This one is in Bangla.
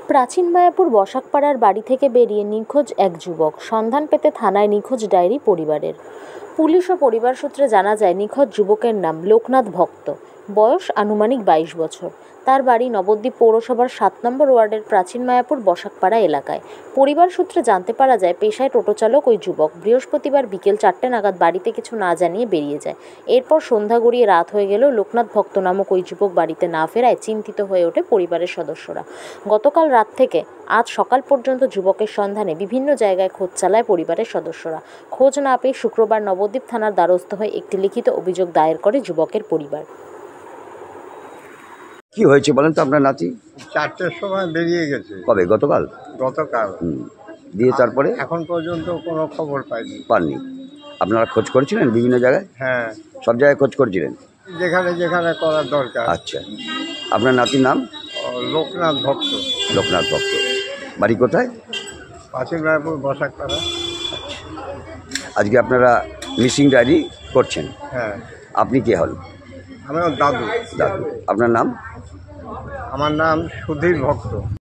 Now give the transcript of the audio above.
প্রাচীন মায়াপুর বসাকপাড়ার বাড়ি থেকে বেরিয়ে নিখোঁজ এক যুবক। সন্ধান পেতে থানায় নিখোঁজ ডায়েরি পরিবারের। পুলিশ ও পরিবার সূত্রে জানা যায়, নিখোঁজ যুবকের নাম লোকনাথ ভক্ত। বয়স আনুমানিক 22 বছর। তার বাড়ি নবদ্বীপ পৌরসভার 7 নম্বর ওয়ার্ডের প্রাচীন মায়াপুর বসাকপাড়া এলাকায়। পরিবার সূত্রে জানতে পারা যায়, পেশায় টোটো চালক ওই যুবক বৃহস্পতিবার বিকেল 4টে নাগাদ বাড়িতে কিছু না জানিয়ে বেরিয়ে যায়। এরপর সন্ধ্যা গড়িয়ে রাত হয়ে গেলেও লোকনাথ ভক্ত নামক ওই যুবক বাড়িতে না ফেরায় চিন্তিত হয়ে ওঠে পরিবারের সদস্যরা। গতকাল রাত থেকে আজ সকাল পর্যন্ত যুবকের সন্ধানে বিভিন্ন জায়গায় খোঁজ চালায় পরিবারের সদস্যরা। খোঁজ না পেয়ে শুক্রবার নবদ্বীপ থানার দ্বারস্থ হয়ে একটি লিখিত অভিযোগ দায়ের করে যুবকের পরিবার। কি হয়েছে বলেন তো? আপনার নাতি 4টের সময় বেরিয়ে গেছে। কবে? গতকাল? গতকাল। দিয়ে তারপরে এখন পর্যন্ত কোনো খবর পাননি? আপনারা খোঁজ করেছিলেন বিভিন্ন জায়গায়? হ্যাঁ, সব জায়গায় খোঁজ করেছিলেন? যেখানে যেখানে করার দরকার। আচ্ছা, আপনার নাতির নাম? লোকনাথ ভক্ত। লোকনাথ ভক্ত। বাড়ি কোথায়? প্রাচীন মায়াপুর বসাকপাড়া। আজকে আপনারা মিসিং ডায়েরি করছেন? হ্যাঁ। আপনি কে হন? আমি ওর দাদু। দাদু। আপনার নাম? আমার নাম সুধীর ভক্ত।